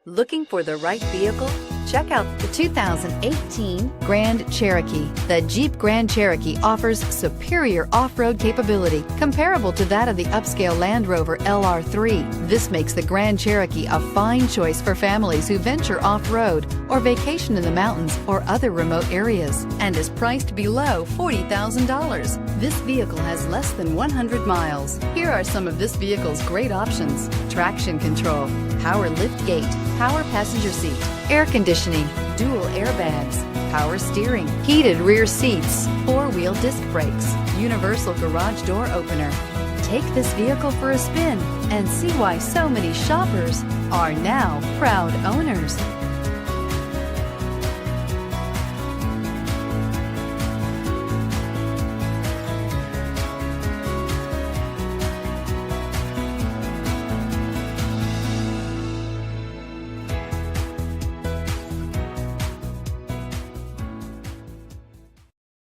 Looking for the right vehicle? Check out the 2018 Grand Cherokee. The Jeep Grand Cherokee offers superior off-road capability comparable to that of the upscale Land Rover LR3. This makes the Grand Cherokee a fine choice for families who venture off-road or vacation in the mountains or other remote areas, and is priced below $40,000. This vehicle has less than 100 miles. Here are some of this vehicle's great options: traction control, power lift gate, power passenger seat, air conditioning, dual airbags, power steering, heated rear seats, four-wheel disc brakes, universal garage door opener. Take this vehicle for a spin and see why so many shoppers are now proud owners.